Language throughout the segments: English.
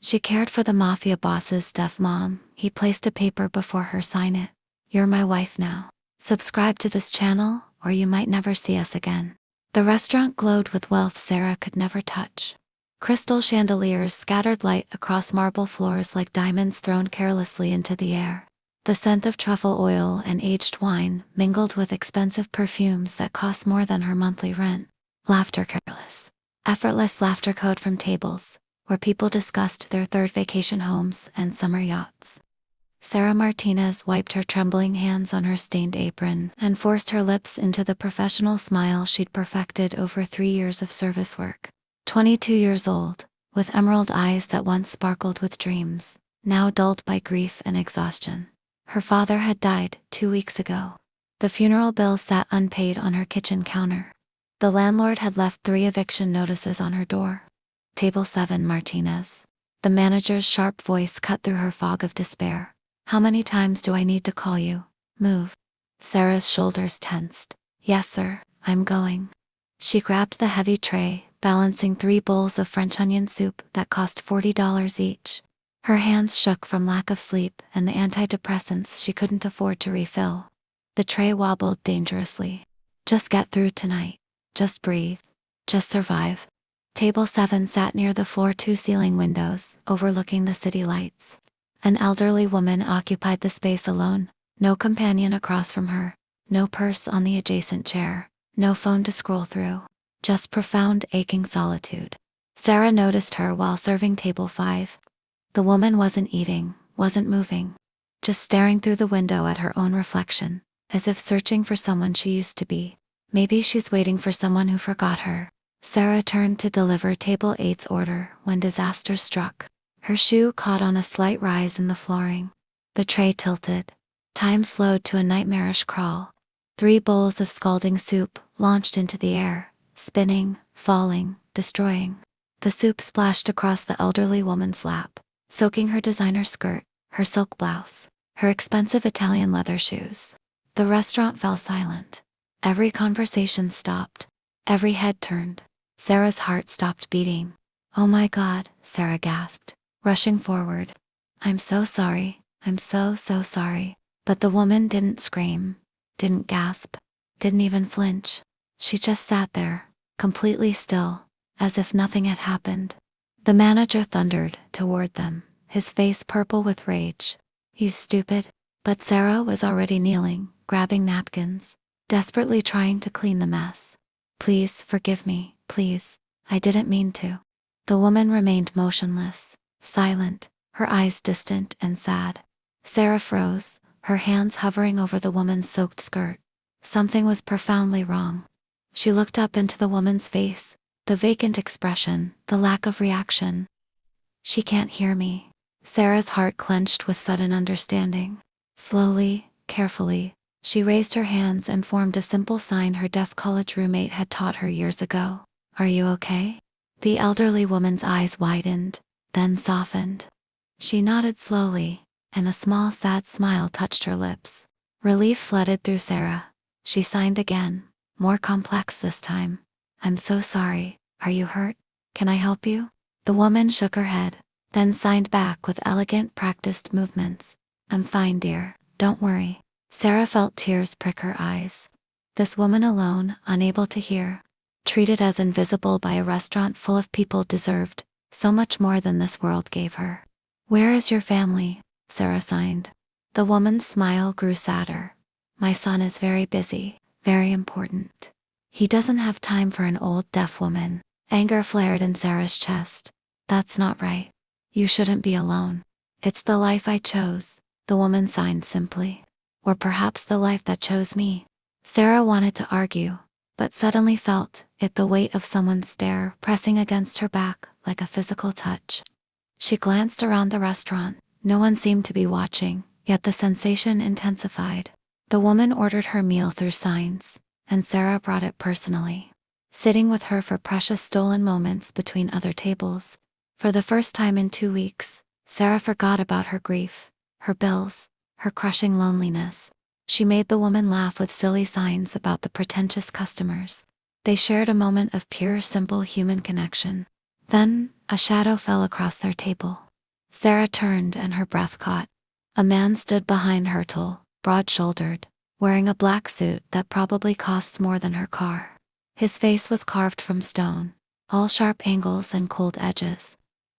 She cared for the Mafia boss's stepmom. He placed a paper before her. Sign it. You're my wife now. Subscribe to this channel, or you might never see us again. The restaurant glowed with wealth Sarah could never touch. Crystal chandeliers scattered light across marble floors like diamonds thrown carelessly into the air. The scent of truffle oil and aged wine mingled with expensive perfumes that cost more than her monthly rent. Laughter, careless, effortless laughter code from tables, where people discussed their third vacation homes and summer yachts. Sarah Martinez wiped her trembling hands on her stained apron and forced her lips into the professional smile she'd perfected over 3 years of service work. 22 years old, with emerald eyes that once sparkled with dreams, now dulled by grief and exhaustion. Her father had died 2 weeks ago. The funeral bill sat unpaid on her kitchen counter. The landlord had left 3 eviction notices on her door. Table 7, Martinez. The manager's sharp voice cut through her fog of despair. How many times do I need to call you? Move. Sarah's shoulders tensed. Yes, sir, I'm going. She grabbed the heavy tray, balancing 3 bowls of French onion soup that cost $40 each. Her hands shook from lack of sleep and the antidepressants she couldn't afford to refill. The tray wobbled dangerously. Just get through tonight. Just breathe. Just survive. Table 7 sat near the floor-to-ceiling windows, overlooking the city lights. An elderly woman occupied the space alone, no companion across from her, no purse on the adjacent chair, no phone to scroll through, just profound aching solitude. Sarah noticed her while serving table 5. The woman wasn't eating, wasn't moving, just staring through the window at her own reflection, as if searching for someone she used to be. Maybe she's waiting for someone who forgot her. Sarah turned to deliver table 8's order when disaster struck. Her shoe caught on a slight rise in the flooring. The tray tilted. Time slowed to a nightmarish crawl. 3 bowls of scalding soup launched into the air, spinning, falling, destroying. The soup splashed across the elderly woman's lap, soaking her designer skirt, her silk blouse, her expensive Italian leather shoes. The restaurant fell silent. Every conversation stopped. Every head turned. Sarah's heart stopped beating. Oh my God, Sarah gasped, rushing forward. I'm so sorry. I'm so sorry. But the woman didn't scream, didn't gasp, didn't even flinch. She just sat there, completely still, as if nothing had happened. The manager thundered toward them, his face purple with rage. You stupid. But Sarah was already kneeling, grabbing napkins, desperately trying to clean the mess. Please forgive me, please. I didn't mean to. The woman remained motionless, silent, her eyes distant and sad. Sarah froze, her hands hovering over the woman's soaked skirt. Something was profoundly wrong. She looked up into the woman's face, the vacant expression, the lack of reaction. She can't hear me. Sarah's heart clenched with sudden understanding. Slowly, carefully, she raised her hands and formed a simple sign her deaf college roommate had taught her years ago. Are you okay? The elderly woman's eyes widened, then softened. She nodded slowly, and a small sad smile touched her lips. Relief flooded through Sarah. She signed again, more complex this time. I'm so sorry. Are you hurt? Can I help you? The woman shook her head, then signed back with elegant, practiced movements. I'm fine, dear. Don't worry. Sarah felt tears prick her eyes. This woman alone, unable to hear, treated as invisible by a restaurant full of people, deserved so much more than this world gave her. Where is your family? Sarah signed. The woman's smile grew sadder. My son is very busy, very important. He doesn't have time for an old deaf woman. Anger flared in Sarah's chest. That's not right. You shouldn't be alone. It's the life I chose, the woman signed simply. Or perhaps the life that chose me. Sarah wanted to argue, but suddenly felt the weight of someone's stare pressing against her back like a physical touch. She glanced around the restaurant. No one seemed to be watching, yet the sensation intensified. The woman ordered her meal through signs, and Sarah brought it personally, sitting with her for precious stolen moments between other tables. For the first time in 2 weeks, Sarah forgot about her grief, her bills, her crushing loneliness. She made the woman laugh with silly signs about the pretentious customers. They shared a moment of pure, simple human connection. Then, a shadow fell across their table. Sarah turned and her breath caught. A man stood behind her, tall, broad-shouldered, wearing a black suit that probably costs more than her car. His face was carved from stone, all sharp angles and cold edges.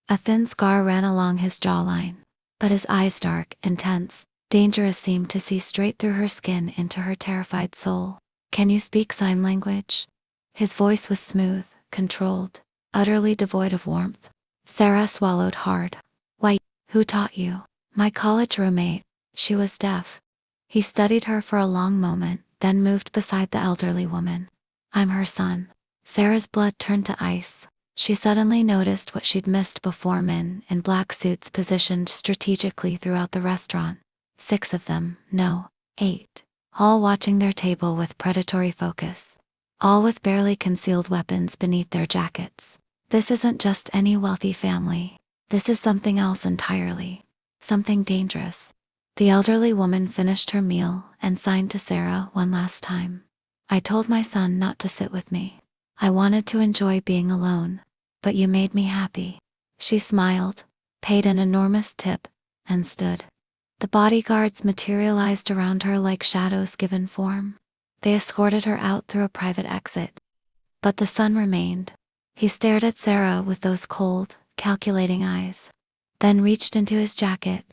A thin scar ran along his jawline, but his eyes, dark, intense, dangerous, seemed to see straight through her skin into her terrified soul. "Can you speak sign language?" His voice was smooth, controlled, utterly devoid of warmth. Sarah swallowed hard. "Why, who taught you?" "My college roommate. She was deaf." He studied her for a long moment, then moved beside the elderly woman. "I'm her son." Sarah's blood turned to ice. She suddenly noticed what she'd missed before: men in black suits positioned strategically throughout the restaurant. 6 of them, no, 8. All watching their table with predatory focus. All with barely concealed weapons beneath their jackets. This isn't just any wealthy family. This is something else entirely. Something dangerous. The elderly woman finished her meal and signed to Sarah one last time. "I told my son not to sit with me. I wanted to enjoy being alone. But you made me happy." She smiled, paid an enormous tip, and stood. The bodyguards materialized around her like shadows given form. They escorted her out through a private exit. But the son remained. He stared at Sarah with those cold, calculating eyes, then reached into his jacket.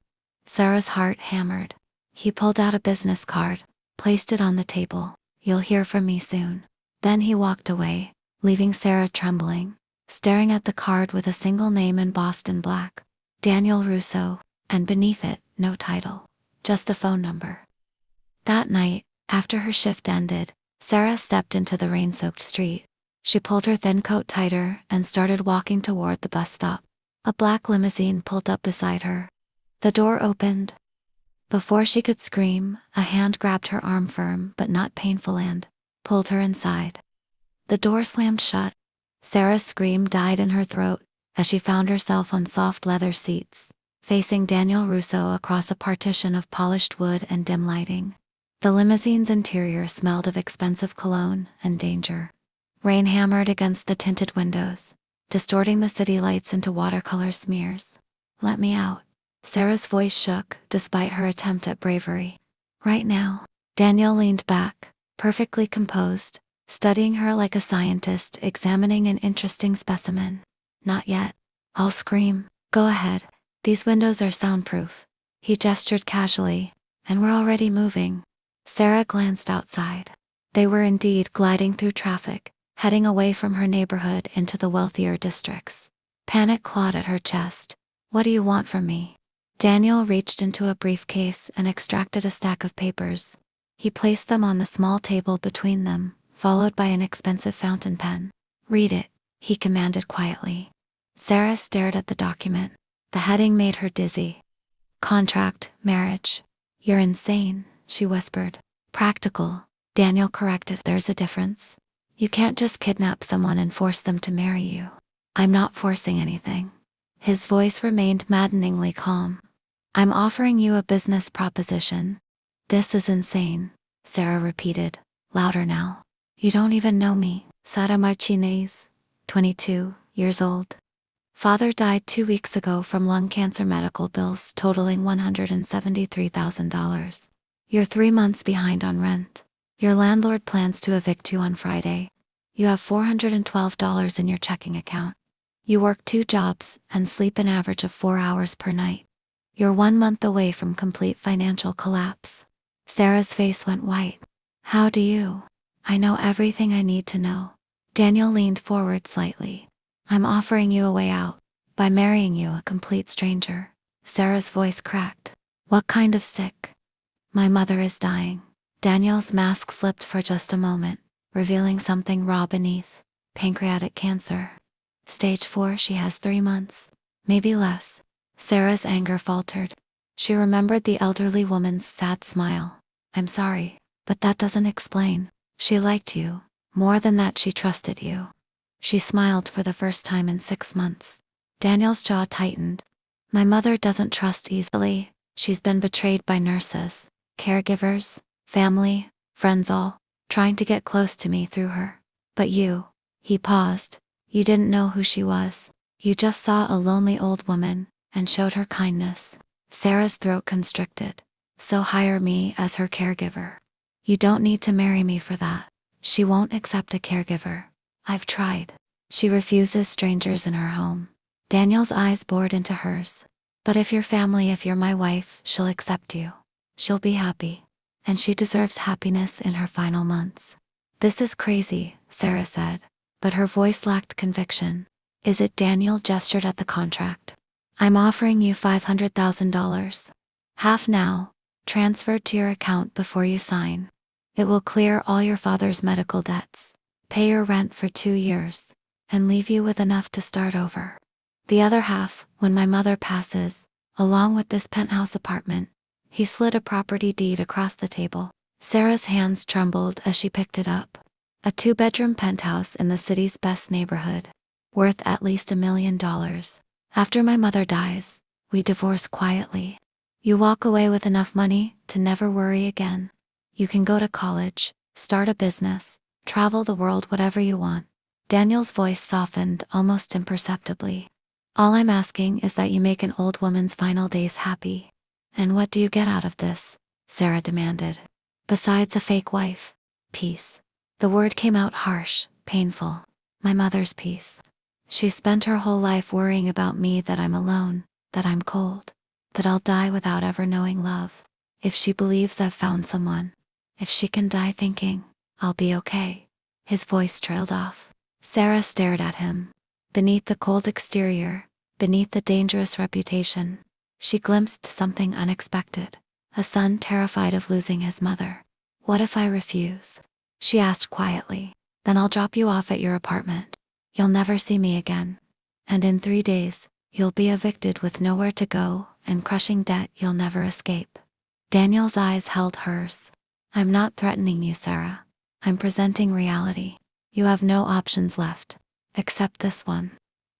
Sarah's heart hammered. He pulled out a business card, placed it on the table. "You'll hear from me soon." Then he walked away, leaving Sarah trembling, staring at the card with a single name embossed in black. Daniel Russo, and beneath it, no title, just a phone number. That night, after her shift ended, Sarah stepped into the rain-soaked street. She pulled her thin coat tighter and started walking toward the bus stop. A black limousine pulled up beside her. The door opened. Before she could scream, a hand grabbed her arm, firm but not painful, and pulled her inside. The door slammed shut. Sarah's scream died in her throat as she found herself on soft leather seats, facing Daniel Russo across a partition of polished wood and dim lighting. The limousine's interior smelled of expensive cologne and danger. Rain hammered against the tinted windows, distorting the city lights into watercolor smears. "Let me out." Sarah's voice shook despite her attempt at bravery. "Right now." Daniel leaned back, perfectly composed, studying her like a scientist examining an interesting specimen. "Not yet." "I'll scream." "Go ahead. These windows are soundproof." He gestured casually. "And we're already moving." Sarah glanced outside. They were indeed gliding through traffic, heading away from her neighborhood into the wealthier districts. Panic clawed at her chest. "What do you want from me?" Daniel reached into a briefcase and extracted a stack of papers. He placed them on the small table between them, followed by an expensive fountain pen. "Read it," he commanded quietly. Sarah stared at the document. The heading made her dizzy. "Contract, marriage." "You're insane," she whispered. "Practical," Daniel corrected. "There's a difference. You can't just kidnap someone and force them to marry you." "I'm not forcing anything." His voice remained maddeningly calm. "I'm offering you a business proposition." "This is insane," Sarah repeated, louder now. "You don't even know me." Sara Martinez, 22 years old. Father died 2 weeks ago from lung cancer, medical bills totaling $173,000. You're 3 months behind on rent. Your landlord plans to evict you on Friday. You have $412 in your checking account. You work 2 jobs and sleep an average of 4 hours per night. You're 1 month away from complete financial collapse. Sarah's face went white. "How do you?" "I know everything I need to know." Daniel leaned forward slightly. "I'm offering you a way out by marrying you, a complete stranger." Sarah's voice cracked. "What kind of sick?" "My mother is dying." Daniel's mask slipped for just a moment, revealing something raw beneath. "Pancreatic cancer. Stage 4. She has 3 months. Maybe less." Sarah's anger faltered. She remembered the elderly woman's sad smile. "I'm sorry, but that doesn't explain." "She liked you. More than that, she trusted you." She smiled for the first time in 6 months. Daniel's jaw tightened. "My mother doesn't trust easily. She's been betrayed by nurses, caregivers, family, friends, all trying to get close to me through her. But you," he paused, "you didn't know who she was. You just saw a lonely old woman, and showed her kindness. Sarah's throat constricted. So hire me as her caregiver. You don't need to marry me for that. She won't accept a caregiver. I've tried. She refuses strangers in her home. Daniel's eyes bored into hers. But if you're my wife, she'll accept you. She'll be happy. And she deserves happiness in her final months. This is crazy, Sarah said, but her voice lacked conviction. Is it? Daniel gestured at the contract. I'm offering you $500,000. Half now, transferred to your account before you sign. It will clear all your father's medical debts, pay your rent for 2 years, and leave you with enough to start over. The other half, when my mother passes, along with this penthouse apartment. He slid a property deed across the table. Sarah's hands trembled as she picked it up. A 2-bedroom penthouse in the city's best neighborhood, worth at least $1 million. After my mother dies, we divorce quietly. You walk away with enough money to never worry again. You can go to college, start a business, travel the world, whatever you want. Daniel's voice softened almost imperceptibly. All I'm asking is that you make an old woman's final days happy. And what do you get out of this? Sarah demanded. Besides a fake wife. Peace. The word came out harsh, painful. My mother's peace. She spent her whole life worrying about me, that I'm alone, that I'm cold, that I'll die without ever knowing love. If she believes I've found someone, if she can die thinking, I'll be okay. His voice trailed off. Sarah stared at him. Beneath the cold exterior, beneath the dangerous reputation, she glimpsed something unexpected. A son terrified of losing his mother. What if I refuse? She asked quietly. Then I'll drop you off at your apartment. You'll never see me again. And in 3 days, you'll be evicted with nowhere to go and crushing debt you'll never escape. Daniel's eyes held hers. I'm not threatening you, Sarah. I'm presenting reality. You have no options left, except this one.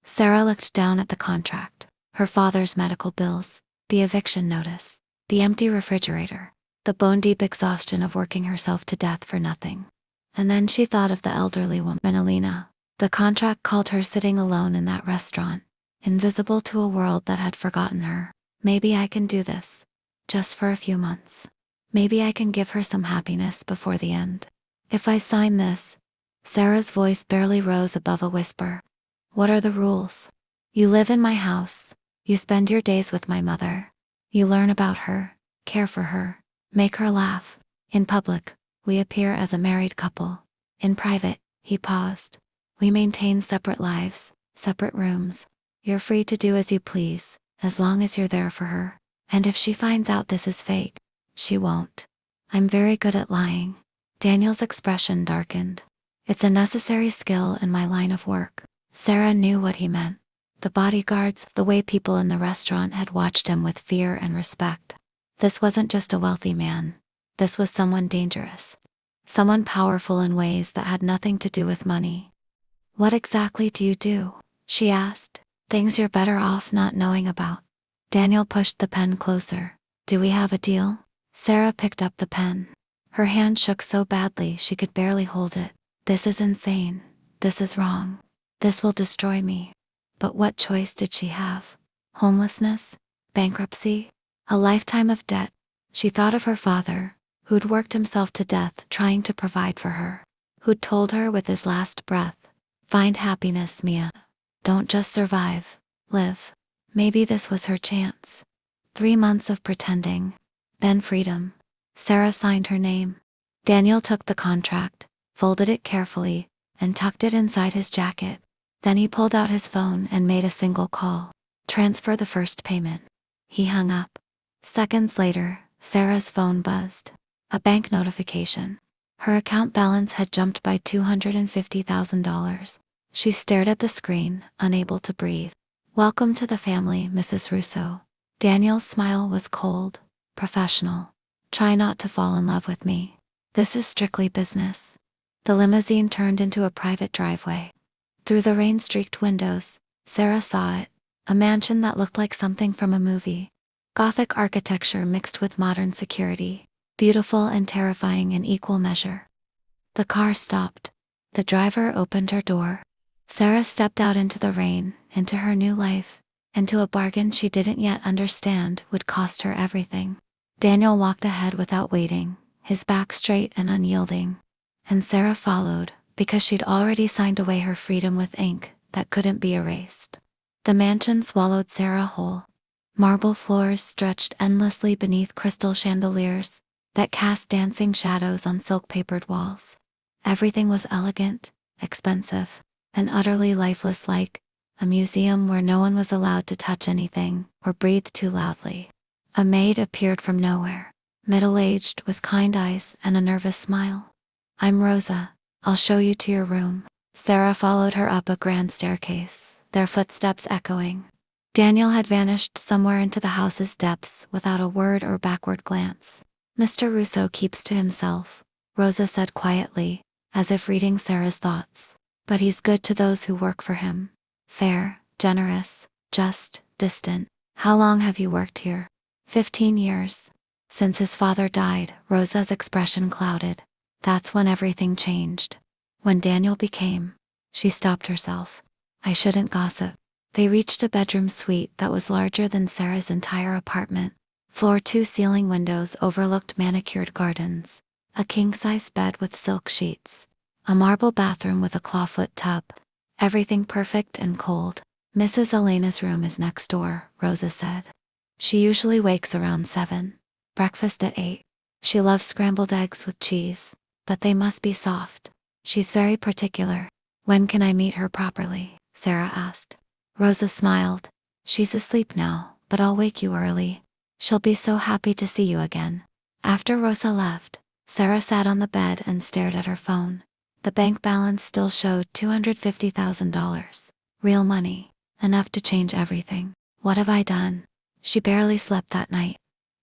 Sarah looked down at the contract. Her father's medical bills, the eviction notice, the empty refrigerator, the bone-deep exhaustion of working herself to death for nothing. And then she thought of the elderly woman, Alina. The contract called her sitting alone in that restaurant, invisible to a world that had forgotten her. Maybe I can do this, just for a few months. Maybe I can give her some happiness before the end. If I sign this, Sarah's voice barely rose above a whisper. What are the rules? You live in my house. You spend your days with my mother. You learn about her, care for her, make her laugh. In public, we appear as a married couple. In private, he paused. We maintain separate lives, separate rooms. You're free to do as you please, as long as you're there for her. And if she finds out this is fake, she won't. I'm very good at lying. Daniel's expression darkened. It's a necessary skill in my line of work. Sarah knew what he meant. The bodyguards, the way people in the restaurant had watched him with fear and respect. This wasn't just a wealthy man. This was someone dangerous. Someone powerful in ways that had nothing to do with money. What exactly do you do? She asked. Things you're better off not knowing about. Daniel pushed the pen closer. Do we have a deal? Sarah picked up the pen. Her hand shook so badly she could barely hold it. This is insane. This is wrong. This will destroy me. But what choice did she have? Homelessness? Bankruptcy? A lifetime of debt? She thought of her father, who'd worked himself to death trying to provide for her, who'd told her with his last breath, find happiness, Mia. Don't just survive, live. Maybe this was her chance. 3 months of pretending, then freedom. Sarah signed her name. Daniel took the contract, folded it carefully, and tucked it inside his jacket. Then he pulled out his phone and made a single call. Transfer the first payment. He hung up. Seconds later, Sarah's phone buzzed. A bank notification. Her account balance had jumped by $250,000. She stared at the screen, unable to breathe. Welcome to the family, Mrs. Russo. Daniel's smile was cold, professional. Try not to fall in love with me. This is strictly business. The limousine turned into a private driveway. Through the rain-streaked windows, Sarah saw it, a mansion that looked like something from a movie. Gothic architecture mixed with modern security, beautiful and terrifying in equal measure. The car stopped. The driver opened her door. Sarah stepped out into the rain, into her new life, into a bargain she didn't yet understand would cost her everything. Daniel walked ahead without waiting, his back straight and unyielding. And Sarah followed, because she'd already signed away her freedom with ink that couldn't be erased. The mansion swallowed Sarah whole. Marble floors stretched endlessly beneath crystal chandeliers that cast dancing shadows on silk-papered walls. Everything was elegant, expensive, and utterly lifeless, like a museum where no one was allowed to touch anything or breathe too loudly. A maid appeared from nowhere, middle-aged with kind eyes and a nervous smile. "I'm Rosa. I'll show you to your room." Sarah followed her up a grand staircase, their footsteps echoing. Daniel had vanished somewhere into the house's depths without a word or backward glance. "Mr. Russo keeps to himself," Rosa said quietly, as if reading Sarah's thoughts. "But he's good to those who work for him. Fair, generous, just, distant." "How long have you worked here?" 15 years. Since his father died, Rosa's expression clouded. That's when everything changed. When Daniel became. She stopped herself. "I shouldn't gossip." They reached a bedroom suite that was larger than Sarah's entire apartment. Floor-to-ceiling windows overlooked manicured gardens, a king-size bed with silk sheets, a marble bathroom with a clawfoot tub. Everything perfect and cold. "Mrs. Elena's room is next door," Rosa said. "She usually wakes around 7. Breakfast at 8. She loves scrambled eggs with cheese, but they must be soft. She's very particular." "When can I meet her properly?" Sarah asked. Rosa smiled. "She's asleep now, but I'll wake you early. She'll be so happy to see you again." After Rosa left, Sarah sat on the bed and stared at her phone. The bank balance still showed $250,000. Real money. Enough to change everything. What have I done? She barely slept that night.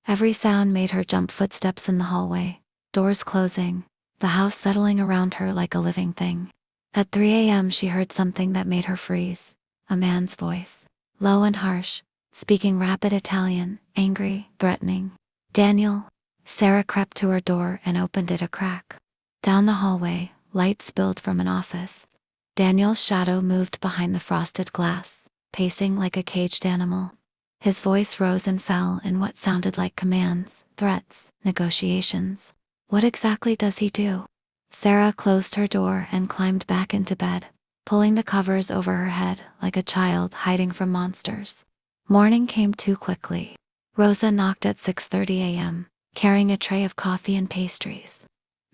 Every sound made her jump: footsteps in the hallway, doors closing, the house settling around her like a living thing. At 3 a.m. she heard something that made her freeze. A man's voice. Low and harsh, speaking rapid Italian, angry, threatening. "Daniel." Sarah crept to her door and opened it a crack. Down the hallway, light spilled from an office. Daniel's shadow moved behind the frosted glass, pacing like a caged animal. His voice rose and fell in what sounded like commands, threats, negotiations. What exactly does he do? Sarah closed her door and climbed back into bed, pulling the covers over her head like a child hiding from monsters. Morning came too quickly. Rosa knocked at 6:30 a.m., carrying a tray of coffee and pastries.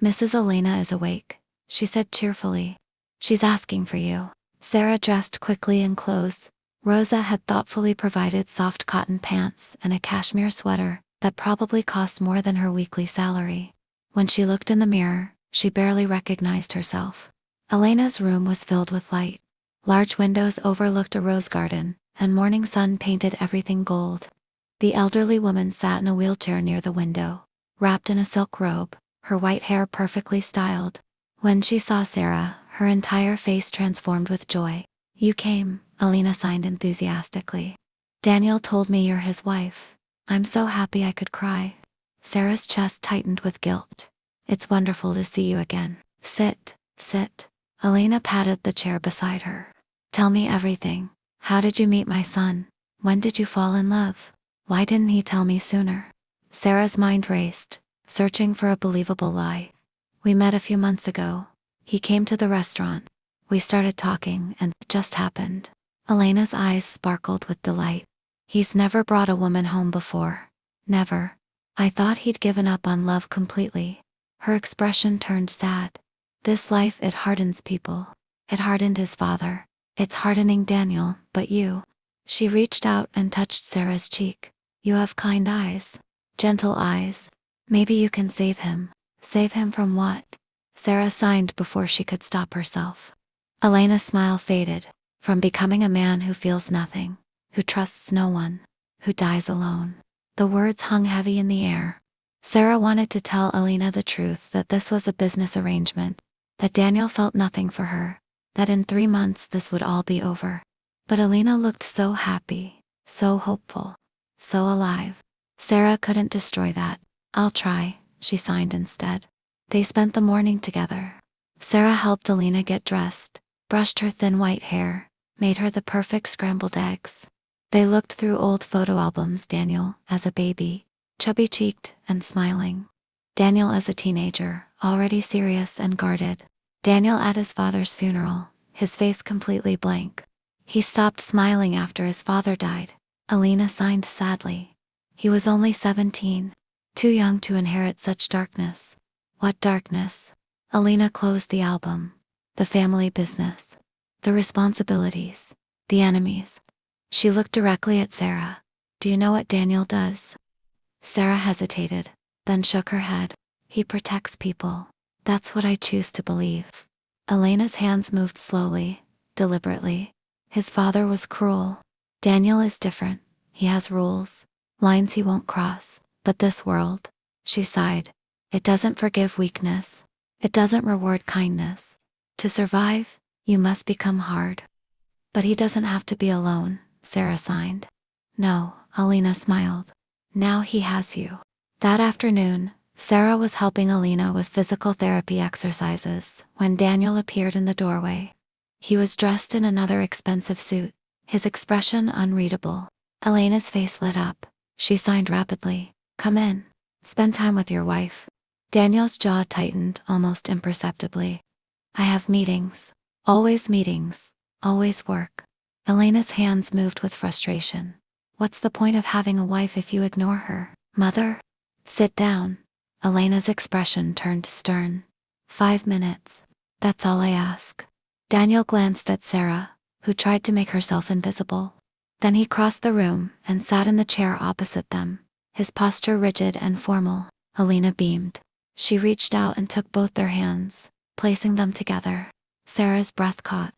"Mrs. Elena is awake," she said cheerfully. "She's asking for you." Sarah dressed quickly in clothes. Rosa had thoughtfully provided soft cotton pants and a cashmere sweater that probably cost more than her weekly salary. When she looked in the mirror, she barely recognized herself. Elena's room was filled with light. Large windows overlooked a rose garden, and morning sun painted everything gold. The elderly woman sat in a wheelchair near the window, wrapped in a silk robe, her white hair perfectly styled. When she saw Sarah, her entire face transformed with joy. "You came," Elena signed enthusiastically. "Daniel told me you're his wife. I'm so happy I could cry." Sarah's chest tightened with guilt. "It's wonderful to see you again. Sit, sit." Elena patted the chair beside her. "Tell me everything. How did you meet my son? When did you fall in love? Why didn't he tell me sooner?" Sarah's mind raced, searching for a believable lie. "We met a few months ago. He came to the restaurant. We started talking and it just happened." Elena's eyes sparkled with delight. "He's never brought a woman home before. Never. I thought he'd given up on love completely." Her expression turned sad. "This life, it hardens people. It hardened his father. It's hardening Daniel, but you." She reached out and touched Sarah's cheek. "You have kind eyes. Gentle eyes. Maybe you can save him." "Save him from what?" Sarah signed before she could stop herself. Elena's smile faded. "From becoming a man who feels nothing, who trusts no one, who dies alone." The words hung heavy in the air. Sarah wanted to tell Elena the truth, that this was a business arrangement, that Daniel felt nothing for her, that in 3 months this would all be over. But Elena looked so happy, so hopeful, so alive. Sarah couldn't destroy that. "I'll try," she signed instead. They spent the morning together. Sarah helped Elena get dressed, brushed her thin white hair, made her the perfect scrambled eggs. They looked through old photo albums, Daniel as a baby, chubby-cheeked and smiling. Daniel as a teenager, already serious and guarded. Daniel at his father's funeral, his face completely blank. He stopped smiling after his father died. Alina sighed sadly. He was only 17, too young to inherit such darkness. What darkness? Alina closed the album. The family business. The responsibilities. The enemies. She looked directly at Sarah. Do you know what Daniel does? Sarah hesitated, then shook her head. He protects people. That's what I choose to believe. Elena's hands moved slowly, deliberately. His father was cruel. Daniel is different. He has rules, lines he won't cross. But this world, she sighed, it doesn't forgive weakness. It doesn't reward kindness. To survive, you must become hard. But he doesn't have to be alone, Sarah sighed. No, Alina smiled. Now he has you. That afternoon, Sarah was helping Alina with physical therapy exercises when Daniel appeared in the doorway. He was dressed in another expensive suit, his expression unreadable. Elena's face lit up. She signed rapidly. Come in. Spend time with your wife. Daniel's jaw tightened almost imperceptibly. I have meetings. Always meetings. Always work. Elena's hands moved with frustration. What's the point of having a wife if you ignore her, mother? Sit down. Elena's expression turned stern. 5 minutes. That's all I ask. Daniel glanced at Sarah, who tried to make herself invisible. Then he crossed the room and sat in the chair opposite them, his posture rigid and formal. Alina beamed. She reached out and took both their hands, placing them together. Sarah's breath caught.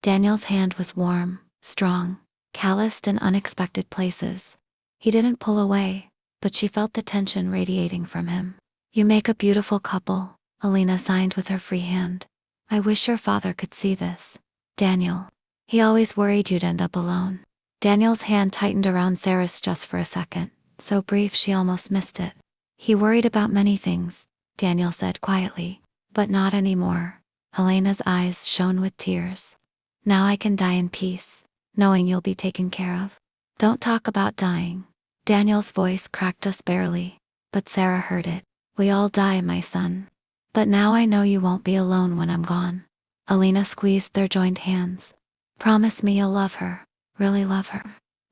Daniel's hand was warm, strong, calloused in unexpected places. He didn't pull away, but she felt the tension radiating from him. You make a beautiful couple, Alina signed with her free hand. I wish your father could see this. Daniel. He always worried you'd end up alone. Daniel's hand tightened around Sarah's just for a second, so brief she almost missed it. He worried about many things, Daniel said quietly, but not anymore. Elena's eyes shone with tears. Now I can die in peace, knowing you'll be taken care of. Don't talk about dying. Daniel's voice cracked just barely, but Sarah heard it. We all die, my son. But now I know you won't be alone when I'm gone. Alina squeezed their joined hands. Promise me you'll love her, really love her.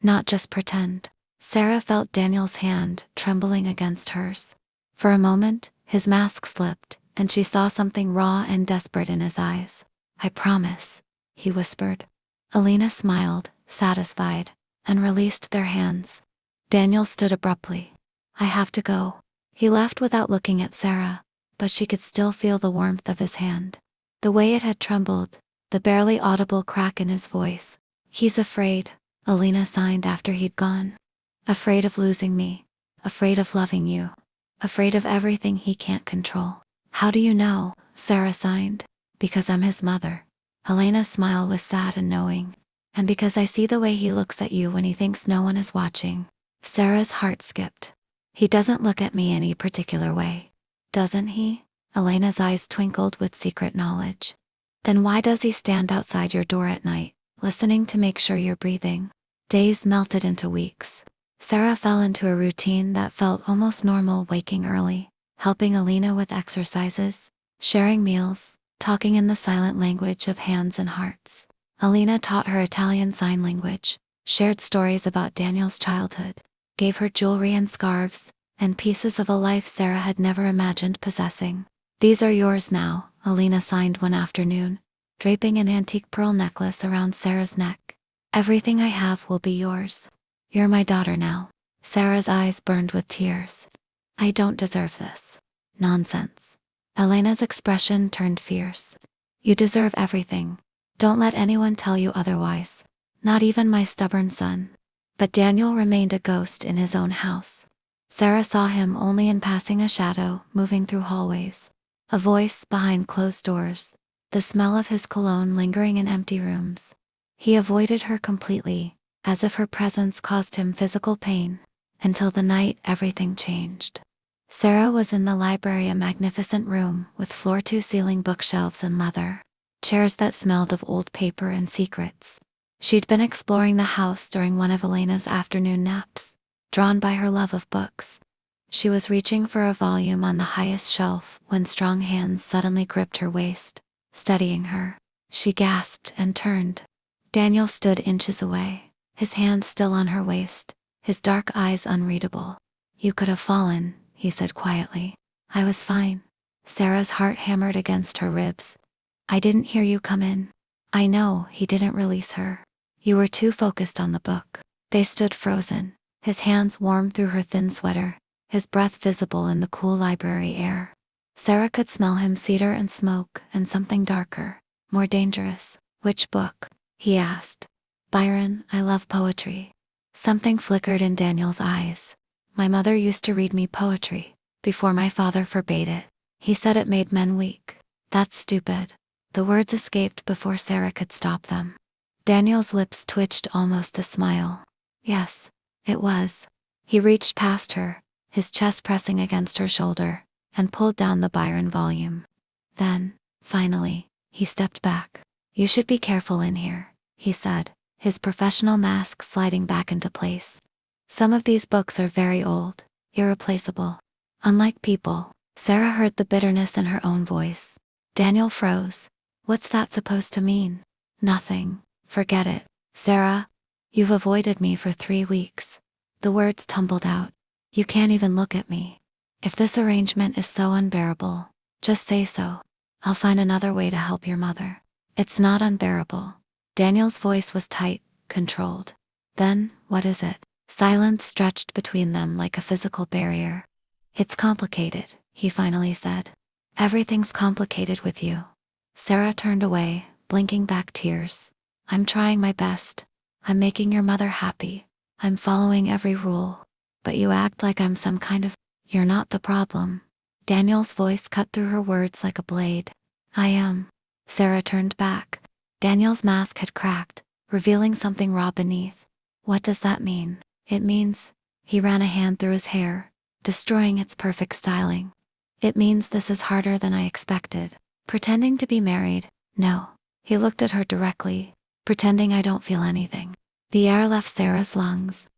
Not just pretend. Sarah felt Daniel's hand trembling against hers. For a moment, his mask slipped, and she saw something raw and desperate in his eyes. I promise, he whispered. Alina smiled, satisfied, and released their hands. Daniel stood abruptly. I have to go. He left without looking at Sarah, but she could still feel the warmth of his hand. The way it had trembled, the barely audible crack in his voice. He's afraid, Alina signed after he'd gone. Afraid of losing me. Afraid of loving you. Afraid of everything he can't control. How do you know? Sarah signed. Because I'm his mother. Elena's smile was sad and knowing. And because I see the way he looks at you when he thinks no one is watching. Sarah's heart skipped. He doesn't look at me any particular way. Doesn't he? Elena's eyes twinkled with secret knowledge. Then why does he stand outside your door at night, listening to make sure you're breathing? Days melted into weeks. Sarah fell into a routine that felt almost normal, waking early, helping Alina with exercises, sharing meals, talking in the silent language of hands and hearts. Alina taught her Italian sign language, shared stories about Daniel's childhood, gave her jewelry and scarves, and pieces of a life Sarah had never imagined possessing. These are yours now, Alina signed one afternoon, draping an antique pearl necklace around Sarah's neck. Everything I have will be yours. You're my daughter now. Sarah's eyes burned with tears. I don't deserve this. Nonsense. Elena's expression turned fierce. You deserve everything. Don't let anyone tell you otherwise. Not even my stubborn son. But Daniel remained a ghost in his own house. Sarah saw him only in passing, a shadow moving through hallways. A voice behind closed doors. The smell of his cologne lingering in empty rooms. He avoided her completely, as if her presence caused him physical pain, until the night everything changed. Sarah was in the library, a magnificent room with floor-to-ceiling bookshelves and leather, chairs that smelled of old paper and secrets. She'd been exploring the house during one of Elena's afternoon naps, drawn by her love of books. She was reaching for a volume on the highest shelf when strong hands suddenly gripped her waist, steadying her. She gasped and turned. Daniel stood inches away, his hand still on her waist, his dark eyes unreadable. "You could have fallen," he said quietly. "I was fine." Sarah's heart hammered against her ribs. "I didn't hear you come in." "I know," he didn't release her. "You were too focused on the book." They stood frozen, his hands warm through her thin sweater, his breath visible in the cool library air. Sarah could smell him cedar and smoke and something darker, more dangerous. "Which book?" he asked. "Byron, I love poetry." Something flickered in Daniel's eyes. "My mother used to read me poetry, before my father forbade it." He said it made men weak. "That's stupid." The words escaped before Sarah could stop them. Daniel's lips twitched almost a smile. "Yes, it was." He reached past her, his chest pressing against her shoulder, and pulled down the Byron volume. Then, finally, he stepped back. "You should be careful in here," he said, his professional mask sliding back into place. "Some of these books are very old, irreplaceable. Unlike people." Sarah heard the bitterness in her own voice. Daniel froze. "What's that supposed to mean?" "Nothing. Forget it." "Sarah, you've avoided me for 3 weeks." The words tumbled out. "You can't even look at me. If this arrangement is so unbearable, just say so. I'll find another way to help your mother." "It's not unbearable." Daniel's voice was tight, controlled. "Then, what is it?" Silence stretched between them like a physical barrier. "It's complicated," he finally said. "Everything's complicated with you." Sarah turned away, blinking back tears. "I'm trying my best. I'm making your mother happy. I'm following every rule. But you act like I'm some kind of... You're not the problem." Daniel's voice cut through her words like a blade. "I am." Sarah turned back. Daniel's mask had cracked, revealing something raw beneath. "What does that mean?" "It means..." He ran a hand through his hair, destroying its perfect styling. "It means this is harder than I expected." "Pretending to be married?" "No." He looked at her directly. "Pretending I don't feel anything." The air left Sarah's lungs.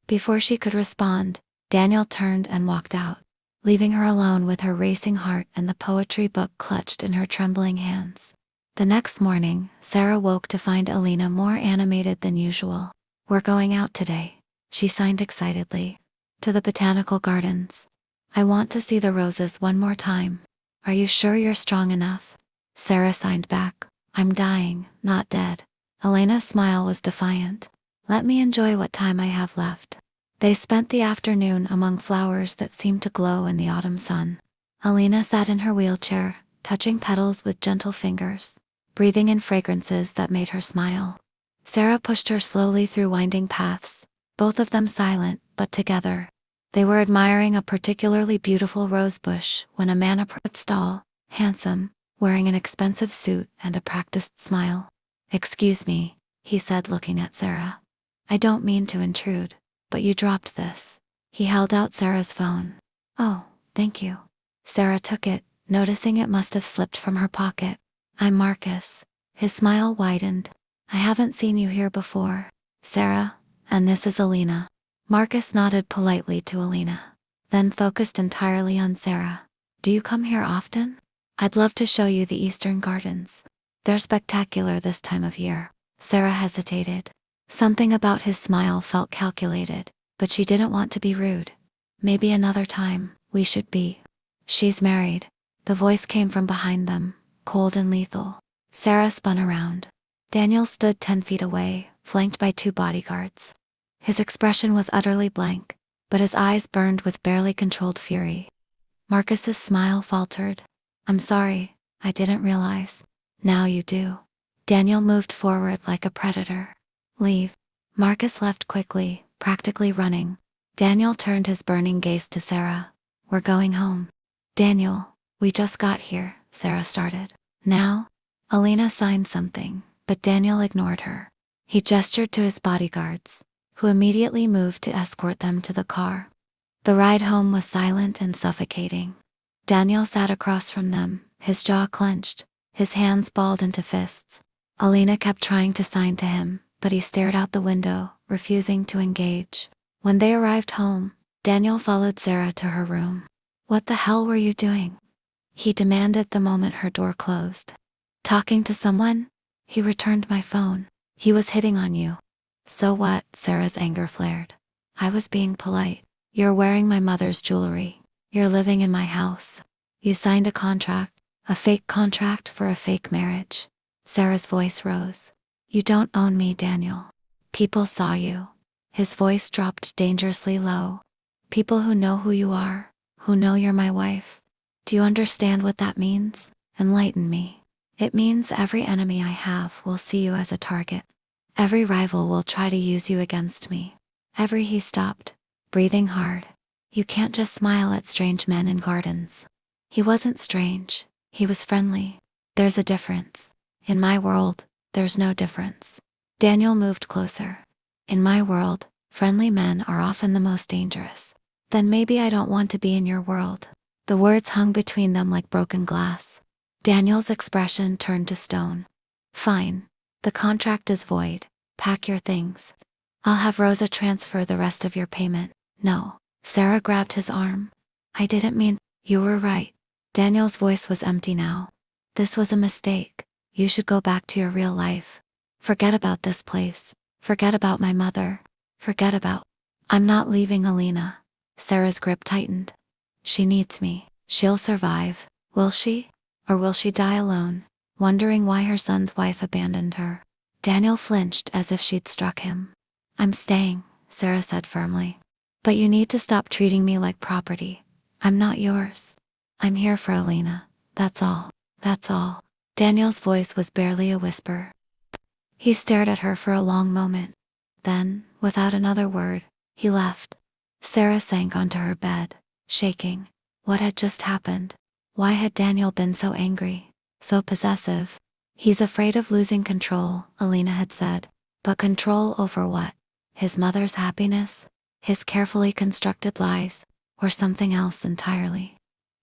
Before she could respond, Daniel turned and walked out, leaving her alone with her racing heart and the poetry book clutched in her trembling hands. The next morning, Sarah woke to find Elena more animated than usual. "We're going out today," she signed excitedly. "To the botanical gardens. I want to see the roses one more time." "Are you sure you're strong enough?" Sarah signed back. "I'm dying, not dead." Elena's smile was defiant. "Let me enjoy what time I have left." They spent the afternoon among flowers that seemed to glow in the autumn sun. Elena sat in her wheelchair, touching petals with gentle fingers, breathing in fragrances that made her smile. Sarah pushed her slowly through winding paths, both of them silent, but together. They were admiring a particularly beautiful rose bush when a man approached, tall, handsome, wearing an expensive suit and a practiced smile. "Excuse me," he said, looking at Sarah. "I don't mean to intrude, but you dropped this." He held out Sarah's phone. "Oh, thank you." Sarah took it, noticing it must have slipped from her pocket. "I'm Marcus." His smile widened. "I haven't seen you here before." "Sarah, and this is Elena." Marcus nodded politely to Elena, then focused entirely on Sarah. "Do you come here often?" "I'd love to show you the Eastern Gardens. They're spectacular this time of year." Sarah hesitated. Something about his smile felt calculated, but she didn't want to be rude. "Maybe another time, we should be." "She's married." The voice came from behind them, cold and lethal. Sarah spun around. Daniel stood 10 feet away, flanked by 2 bodyguards. His expression was utterly blank, but his eyes burned with barely controlled fury. Marcus's smile faltered. "I'm sorry, I didn't realize." "Now you do." Daniel moved forward like a predator. "Leave." Marcus left quickly, practically running. Daniel turned his burning gaze to Sarah. "We're going home." "Daniel, we just got here," Sarah started. "Now?" Elena signed something, but Daniel ignored her. He gestured to his bodyguards, who immediately moved to escort them to the car. The ride home was silent and suffocating. Daniel sat across from them, his jaw clenched, his hands balled into fists. Elena kept trying to sign to him, but he stared out the window, refusing to engage. When they arrived home, Daniel followed Sarah to her room. "What the hell were you doing?" he demanded the moment her door closed. "Talking to someone?" He returned my phone. "He was hitting on you." "So what?" Sarah's anger flared. "I was being polite. You're wearing my mother's jewelry. You're living in my house. You signed a contract, a fake contract for a fake marriage." Sarah's voice rose. "You don't own me, Daniel. People saw you." His voice dropped dangerously low. "People who know who you are, who know you're my wife. Do you understand what that means? Enlighten me." "It means every enemy I have will see you as a target. Every rival will try to use you against me." He stopped, breathing hard. "You can't just smile at strange men in gardens." He wasn't strange. He was friendly. "There's a difference. In my world, there's no difference." Daniel moved closer. "In my world, friendly men are often the most dangerous." "Then maybe I don't want to be in your world." The words hung between them like broken glass. Daniel's expression turned to stone. "Fine. The contract is void. Pack your things. I'll have Rosa transfer the rest of your payment." "No." Sarah grabbed his arm. "I didn't mean." "You were right." Daniel's voice was empty now. "This was a mistake. You should go back to your real life. Forget about this place. Forget about my mother. Forget about—" "I'm not leaving Alina." Sarah's grip tightened. "She needs me. She'll survive. Will she? Or will she die alone, wondering why her son's wife abandoned her?" Daniel flinched as if she'd struck him. "I'm staying," Sarah said firmly. "But you need to stop treating me like property. I'm not yours. I'm here for Alina. That's all. That's all." Daniel's voice was barely a whisper. He stared at her for a long moment. Then, without another word, he left. Sarah sank onto her bed, shaking. What had just happened? Why had Daniel been so angry, so possessive? "He's afraid of losing control," Alina had said. But control over what? His mother's happiness? His carefully constructed lies? Or something else entirely?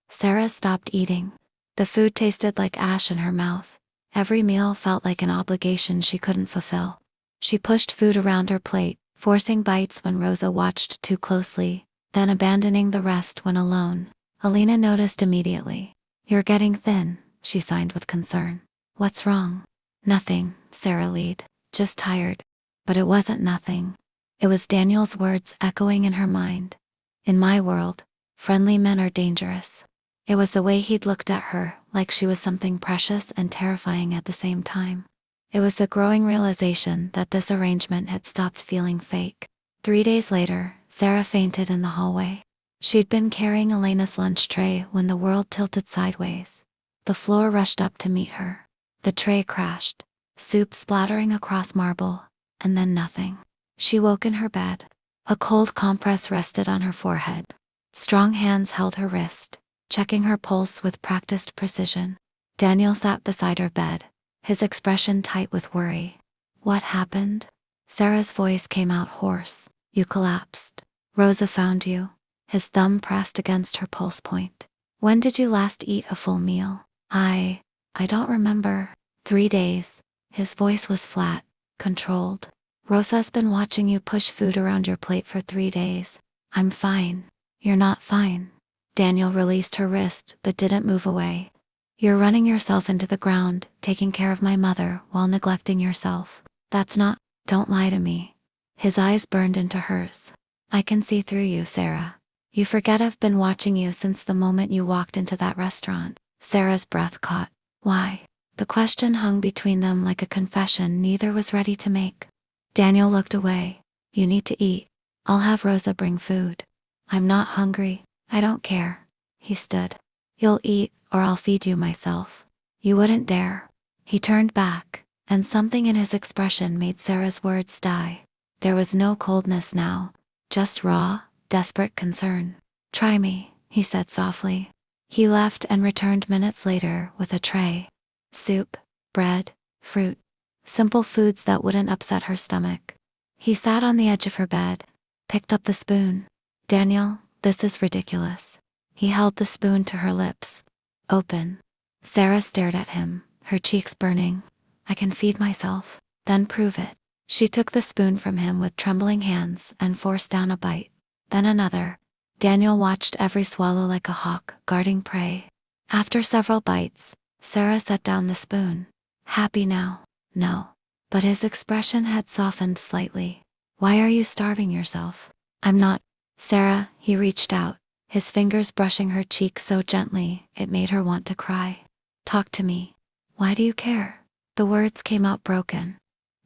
Sarah stopped eating. The food tasted like ash in her mouth. Every meal felt like an obligation she couldn't fulfill. She pushed food around her plate, forcing bites when Rosa watched too closely, then abandoning the rest when alone. Alina noticed immediately. "You're getting thin," she signed with concern. "What's wrong?" "Nothing," Sarah lied. "Just tired." But it wasn't nothing. It was Daniel's words echoing in her mind. "In my world, friendly men are dangerous." It was the way he'd looked at her, like she was something precious and terrifying at the same time. It was the growing realization that this arrangement had stopped feeling fake. 3 days later, Sarah fainted in the hallway. She'd been carrying Elena's lunch tray when the world tilted sideways. The floor rushed up to meet her. The tray crashed, soup splattering across marble, and then nothing. She woke in her bed. A cold compress rested on her forehead. Strong hands held her wrist, checking her pulse with practiced precision. Daniel sat beside her bed, his expression tight with worry. "What happened?" Sarah's voice came out hoarse. "You collapsed. Rosa found you." His thumb pressed against her pulse point. "When did you last eat a full meal?" I don't remember." 3 days. His voice was flat, controlled. "Rosa's been watching you push food around your plate for 3 days. I'm fine." "You're not fine." Daniel released her wrist but didn't move away. "You're running yourself into the ground, taking care of my mother while neglecting yourself. That's not—" "Don't lie to me." His eyes burned into hers. "I can see through you, Sarah. You forget I've been watching you since the moment you walked into that restaurant." Sarah's breath caught. "Why?" The question hung between them like a confession neither was ready to make. Daniel looked away. "You need to eat. I'll have Rosa bring food." "I'm not hungry. I don't care." He stood. "You'll eat, or I'll feed you myself." "You wouldn't dare." He turned back, and something in his expression made Sarah's words die. There was no coldness now, just raw, desperate concern. "Try me," he said softly. He left and returned minutes later with a tray. Soup, bread, fruit. Simple foods that wouldn't upset her stomach. He sat on the edge of her bed, picked up the spoon. "Daniel, this is ridiculous." He held the spoon to her lips. "Open." Sarah stared at him, her cheeks burning. "I can feed myself." "Then prove it." She took the spoon from him with trembling hands and forced down a bite. Then another. Daniel watched every swallow like a hawk, guarding prey. After several bites, Sarah set down the spoon. Happy now? No. But his expression had softened slightly. Why are you starving yourself? I'm not. Sarah, he reached out, his fingers brushing her cheek so gently, it made her want to cry. Talk to me. Why do you care? The words came out broken.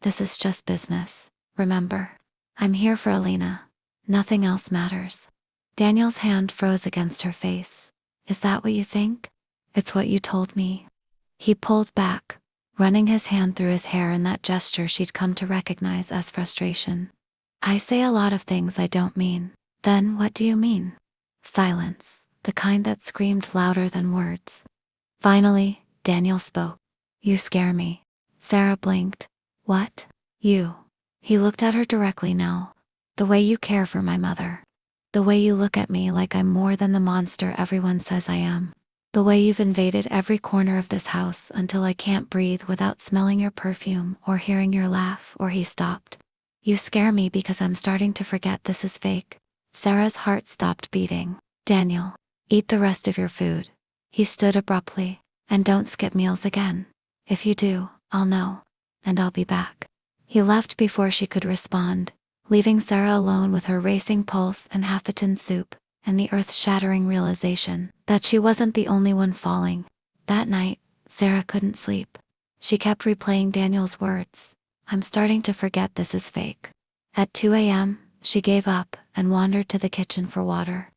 This is just business, remember? I'm here for Alina. Nothing else matters. Daniel's hand froze against her face. Is that what you think? It's what you told me. He pulled back, running his hand through his hair in that gesture she'd come to recognize as frustration. I say a lot of things I don't mean. Then what do you mean? Silence, the kind that screamed louder than words. Finally, Daniel spoke. You scare me. Sarah blinked. What? You. He looked at her directly now. The way you care for my mother. The way you look at me like I'm more than the monster everyone says I am. The way you've invaded every corner of this house until I can't breathe without smelling your perfume or hearing your laugh. Or he stopped. You scare me because I'm starting to forget this is fake. Sarah's heart stopped beating. Daniel, eat the rest of your food. He stood abruptly. And don't skip meals again. If you do, I'll know. And I'll be back. He left before she could respond, leaving Sarah alone with her racing pulse and half-eaten soup, and the earth-shattering realization that she wasn't the only one falling. That night, Sarah couldn't sleep. She kept replaying Daniel's words. I'm starting to forget this is fake. At 2 a.m., she gave up and wandered to the kitchen for water.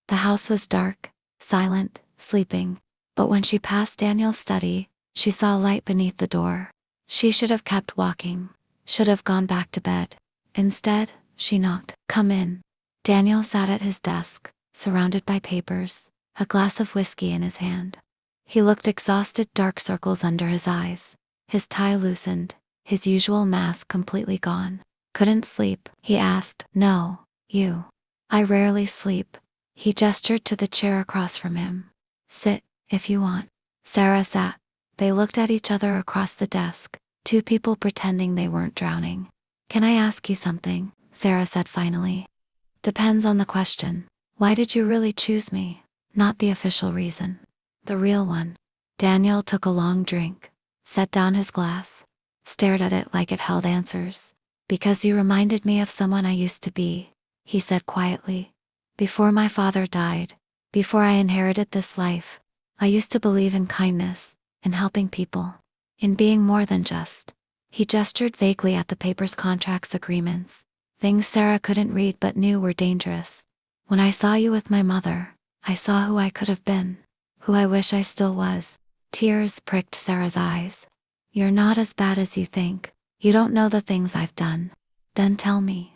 The house was dark, silent, sleeping, but when she passed Daniel's study, she saw a light beneath the door. She should have kept walking, should have gone back to bed. Instead, she knocked. Come in. Daniel sat at his desk, surrounded by papers, a glass of whiskey in his hand. He looked exhausted, dark circles under his eyes, his tie loosened, his usual mask completely gone. Couldn't sleep? He asked. No, you. I rarely sleep. He gestured to the chair across from him. Sit, if you want. Sarah sat. They looked at each other across the desk, two people pretending they weren't drowning. Can I ask you something? Sarah said finally. Depends on the question. Why did you really choose me? Not the official reason. The real one. Daniel took a long drink, set down his glass, stared at it like it held answers. Because you reminded me of someone I used to be, he said quietly. Before my father died, before I inherited this life, I used to believe in kindness, in helping people, in being more than just. He gestured vaguely at the papers, contracts, agreements, things Sarah couldn't read but knew were dangerous. When I saw you with my mother, I saw who I could have been, who I wish I still was. Tears pricked Sarah's eyes. You're not as bad as you think. You don't know the things I've done. Then tell me.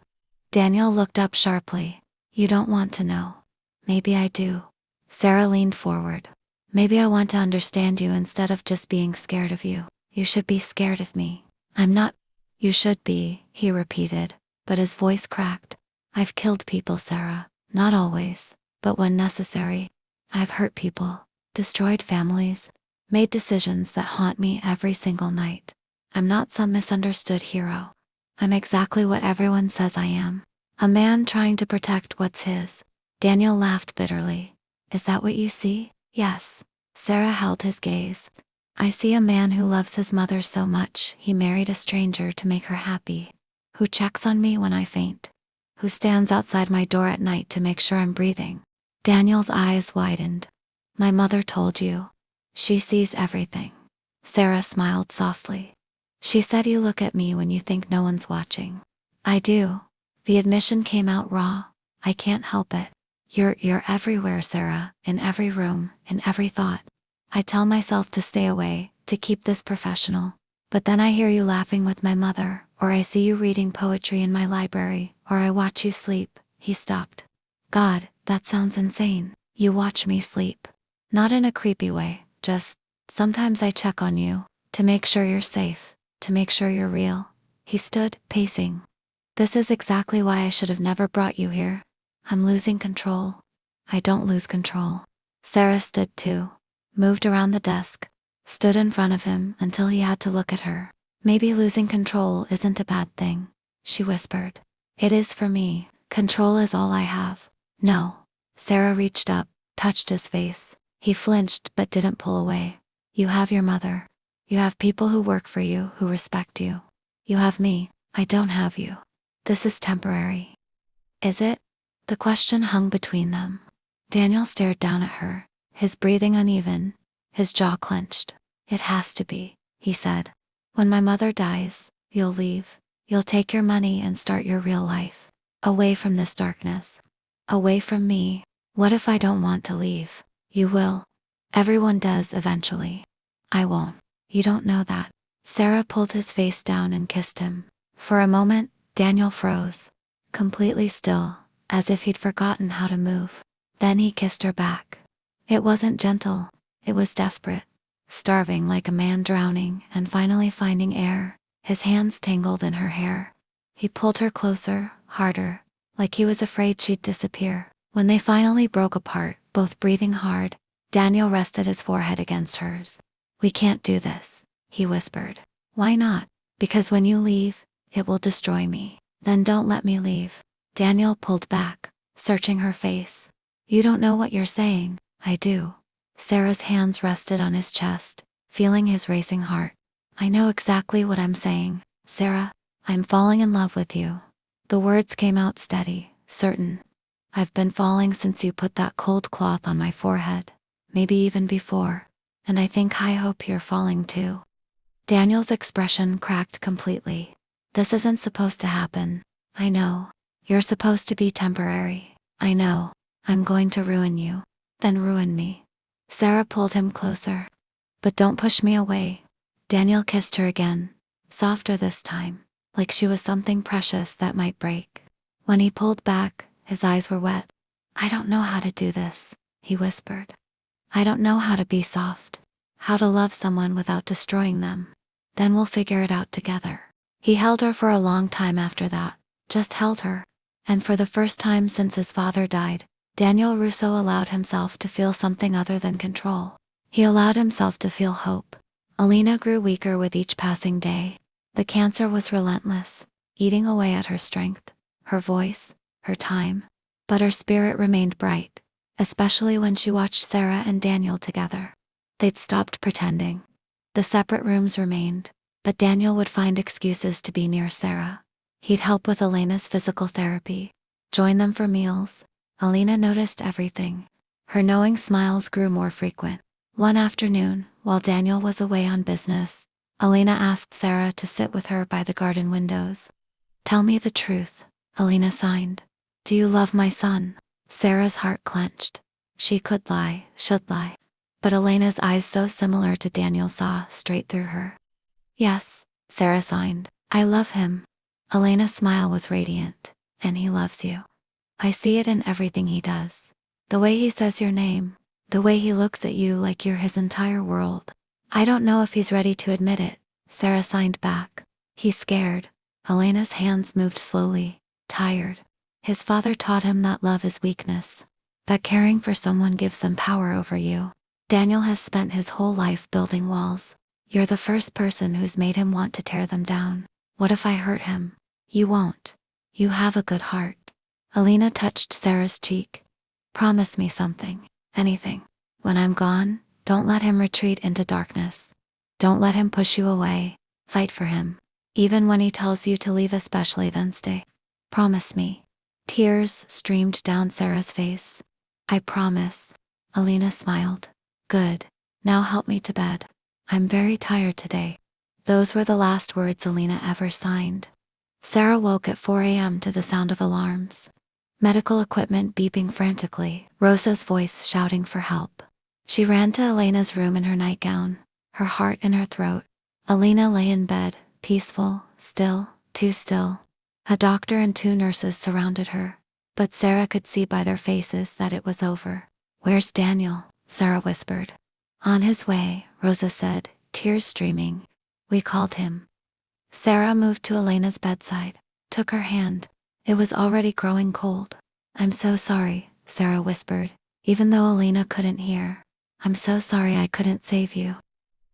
Daniel looked up sharply. You don't want to know. Maybe I do. Sarah leaned forward. Maybe I want to understand you instead of just being scared of you. You should be scared of me. I'm not. You should be, he repeated, but his voice cracked. I've killed people, Sarah. Not always, but when necessary. I've hurt people, destroyed families, made decisions that haunt me every single night. I'm not some misunderstood hero. I'm exactly what everyone says I am. A man trying to protect what's his. Daniel laughed bitterly. Is that what you see? Yes. Sarah held his gaze. I see a man who loves his mother so much he married a stranger to make her happy. Who checks on me when I faint. Who stands outside my door at night to make sure I'm breathing. Daniel's eyes widened. My mother told you. She sees everything. Sarah smiled softly. She said you look at me when you think no one's watching. I do. The admission came out raw. I can't help it. You're everywhere, Sarah, in every room, in every thought. I tell myself to stay away, to keep this professional. But then I hear you laughing with my mother, or I see you reading poetry in my library, or I watch you sleep. He stopped. God, that sounds insane. You watch me sleep. Not in a creepy way, just, sometimes I check on you, to make sure you're safe, to make sure you're real. He stood, pacing. This is exactly why I should have never brought you here. I'm losing control. I don't lose control. Sarah stood too, moved around the desk, stood in front of him until he had to look at her. Maybe losing control isn't a bad thing, she whispered. It is for me. Control is all I have. No. Sarah reached up, touched his face. He flinched but didn't pull away. You have your mother. You have people who work for you, who respect you. You have me. I don't have you. This is temporary. Is it? The question hung between them. Daniel stared down at her, his breathing uneven, his jaw clenched. It has to be, he said. When my mother dies, you'll leave. You'll take your money and start your real life. Away from this darkness. Away from me. What if I don't want to leave? You will. Everyone does eventually. I won't. You don't know that. Sarah pulled his face down and kissed him. For a moment, Daniel froze, completely still, as if he'd forgotten how to move. Then he kissed her back. It wasn't gentle. It was desperate. Starving like a man drowning and finally finding air, his hands tangled in her hair. He pulled her closer, harder, like he was afraid she'd disappear. When they finally broke apart, both breathing hard, Daniel rested his forehead against hers. We can't do this, he whispered. Why not? Because when you leave, it will destroy me. Then don't let me leave. Daniel pulled back, searching her face. You don't know what you're saying. I do. Sarah's hands rested on his chest, feeling his racing heart. I know exactly what I'm saying, Sarah. I'm falling in love with you. The words came out steady, certain. I've been falling since you put that cold cloth on my forehead, maybe even before. And I hope you're falling too. Daniel's expression cracked completely. This isn't supposed to happen. I know. You're supposed to be temporary. I know. I'm going to ruin you. Then ruin me. Sarah pulled him closer. But don't push me away. Daniel kissed her again, softer this time, like she was something precious that might break. When he pulled back, his eyes were wet. I don't know how to do this, he whispered. I don't know how to be soft, how to love someone without destroying them. Then we'll figure it out together. He held her for a long time after that, just held her. And for the first time since his father died, Daniel Russo allowed himself to feel something other than control. He allowed himself to feel hope. Alina grew weaker with each passing day. The cancer was relentless, eating away at her strength, her voice, her time. But her spirit remained bright, especially when she watched Sarah and Daniel together. They'd stopped pretending. The separate rooms remained, but Daniel would find excuses to be near Sarah. He'd help with Elena's physical therapy, join them for meals. Alina noticed everything. Her knowing smiles grew more frequent. One afternoon, while Daniel was away on business, Alina asked Sarah to sit with her by the garden windows. Tell me the truth, Alina signed. Do you love my son? Sarah's heart clenched. She could lie, should lie. But Elena's eyes, so similar to Daniel, saw straight through her. Yes, Sarah signed. I love him. Elena's smile was radiant. And he loves you. I see it in everything he does. The way he says your name. The way he looks at you like you're his entire world. I don't know if he's ready to admit it, Sarah signed back. He's scared. Elena's hands moved slowly, tired. His father taught him that love is weakness, that caring for someone gives them power over you. Daniel has spent his whole life building walls. You're the first person who's made him want to tear them down. What if I hurt him? You won't. You have a good heart. Alina touched Sarah's cheek. Promise me something, anything. When I'm gone, don't let him retreat into darkness. Don't let him push you away. Fight for him. Even when he tells you to leave, especially, then stay. Promise me. Tears streamed down Sarah's face. I promise. Alina smiled. Good. Now help me to bed. I'm very tired today. Those were the last words Alina ever signed. Sarah woke at 4 a.m. to the sound of alarms. Medical equipment beeping frantically, Rosa's voice shouting for help. She ran to Elena's room in her nightgown, her heart in her throat. Alina lay in bed, peaceful, still, too still. A doctor and 2 nurses surrounded her, but Sarah could see by their faces that it was over. Where's Daniel? Sarah whispered. On his way, Rosa said, tears streaming. We called him. Sarah moved to Elena's bedside, took her hand. It was already growing cold. I'm so sorry, Sarah whispered, even though Elena couldn't hear. I'm so sorry I couldn't save you.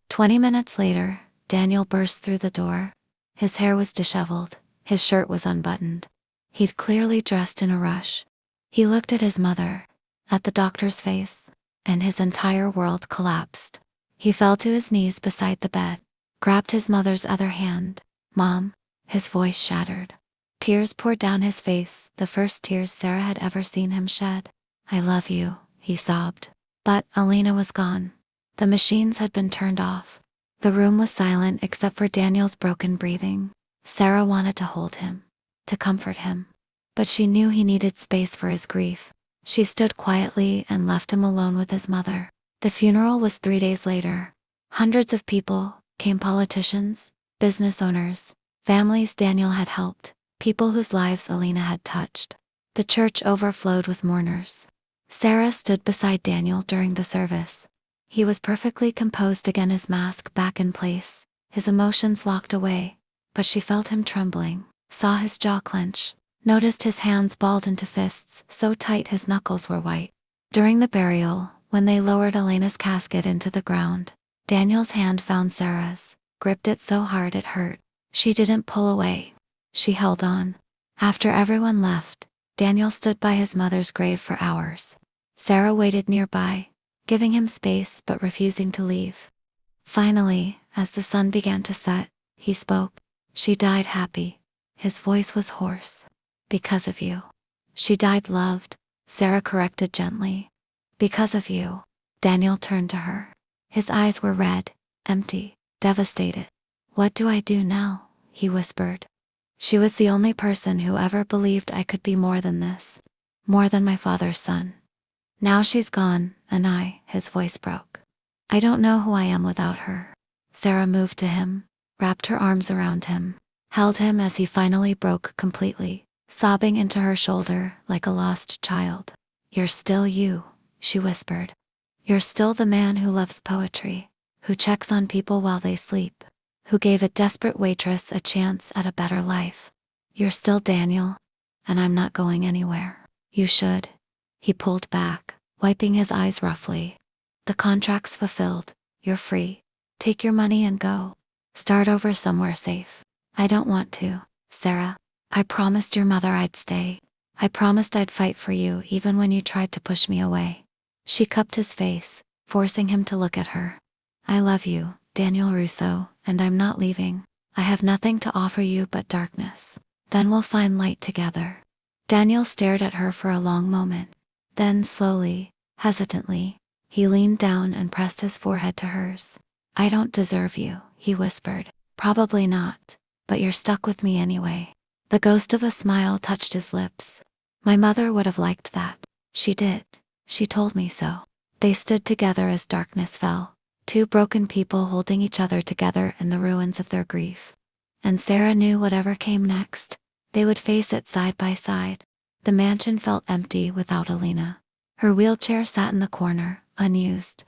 20 minutes later, Daniel burst through the door. His hair was disheveled, his shirt was unbuttoned. He'd clearly dressed in a rush. He looked at his mother, at the doctor's face, and his entire world collapsed. He fell to his knees beside the bed, grabbed his mother's other hand. "Mom," his voice shattered. Tears poured down his face, the first tears Sarah had ever seen him shed. "I love you," he sobbed. But Alina was gone. The machines had been turned off. The room was silent except for Daniel's broken breathing. Sarah wanted to hold him, to comfort him. But she knew he needed space for his grief. She stood quietly and left him alone with his mother. The funeral was 3 days later. Hundreds of people came, politicians, business owners, families Daniel had helped, people whose lives Alina had touched. The church overflowed with mourners. Sarah stood beside Daniel during the service. He was perfectly composed again, his mask back in place, his emotions locked away, but she felt him trembling, saw his jaw clench, noticed his hands balled into fists so tight his knuckles were white. During the burial, when they lowered Elena's casket into the ground, Daniel's hand found Sarah's, gripped it so hard it hurt. She didn't pull away. She held on. After everyone left, Daniel stood by his mother's grave for hours. Sarah waited nearby, giving him space but refusing to leave. Finally, as the sun began to set, he spoke. "She died happy." His voice was hoarse. "Because of you." "She died loved," Sarah corrected gently. "Because of you." Daniel turned to her. His eyes were red, empty, devastated. "What do I do now?" he whispered. "She was the only person who ever believed I could be more than this, more than my father's son. Now she's gone, and his voice broke. "I don't know who I am without her." Sarah moved to him, wrapped her arms around him, held him as he finally broke completely, sobbing into her shoulder like a lost child. "You're still you," she whispered. "You're still the man who loves poetry, who checks on people while they sleep, who gave a desperate waitress a chance at a better life. You're still Daniel, and I'm not going anywhere. You should." He pulled back, wiping his eyes roughly. "The contract's fulfilled. You're free. Take your money and go. Start over somewhere safe." "I don't want to, Sarah. I promised your mother I'd stay. I promised I'd fight for you even when you tried to push me away." She cupped his face, forcing him to look at her. "I love you, Daniel Russo, and I'm not leaving. I have nothing to offer you but darkness. Then we'll find light together." Daniel stared at her for a long moment. Then slowly, hesitantly, he leaned down and pressed his forehead to hers. "I don't deserve you," he whispered. "Probably not, but you're stuck with me anyway." The ghost of a smile touched his lips. "My mother would have liked that. She did. She told me so." They stood together as darkness fell, two broken people holding each other together in the ruins of their grief. And Sarah knew whatever came next, they would face it side by side. The mansion felt empty without Alina. Her wheelchair sat in the corner, unused.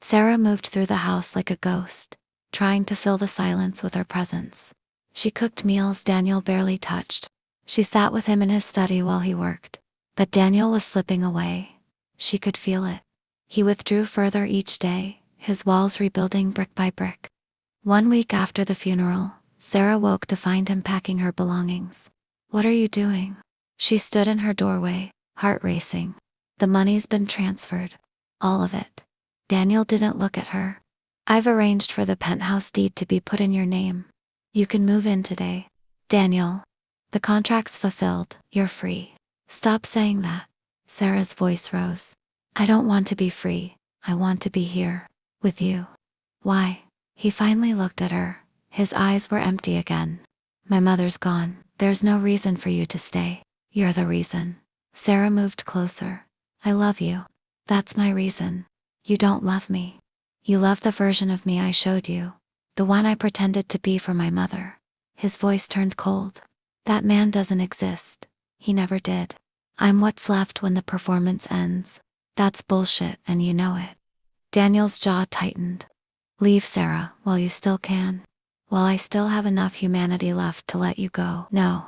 Sarah moved through the house like a ghost, trying to fill the silence with her presence. She cooked meals Daniel barely touched. She sat with him in his study while he worked. But Daniel was slipping away. She could feel it. He withdrew further each day, his walls rebuilding brick by brick. 1 week after the funeral, Sarah woke to find him packing her belongings. "What are you doing?" She stood in her doorway, heart racing. "The money's been transferred. All of it." Daniel didn't look at her. "I've arranged for the penthouse deed to be put in your name. You can move in today." "Daniel, the contract's fulfilled. You're free." "Stop saying that." Sarah's voice rose. "I don't want to be free. I want to be here, with you." "Why?" He finally looked at her. His eyes were empty again. "My mother's gone. There's no reason for you to stay. You're the reason." Sarah moved closer. "I love you. That's my reason. You don't love me. You love the version of me I showed you, the one I pretended to be for my mother." His voice turned cold. "That man doesn't exist. He never did. I'm what's left when the performance ends. That's bullshit and you know it." Daniel's jaw tightened. "Leave, Sarah, while you still can. While I still have enough humanity left to let you go." "No.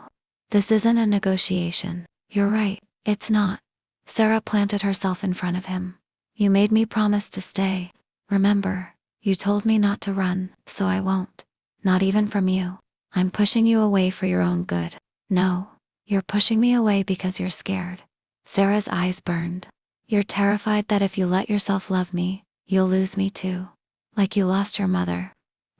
This isn't a negotiation." "You're right. It's not." Sarah planted herself in front of him. "You made me promise to stay. Remember, you told me not to run, so I won't." Not even from you. I'm pushing you away for your own good. No, you're pushing me away because you're scared. Sarah's eyes burned. You're terrified that if you let yourself love me, you'll lose me too. Like you lost your mother.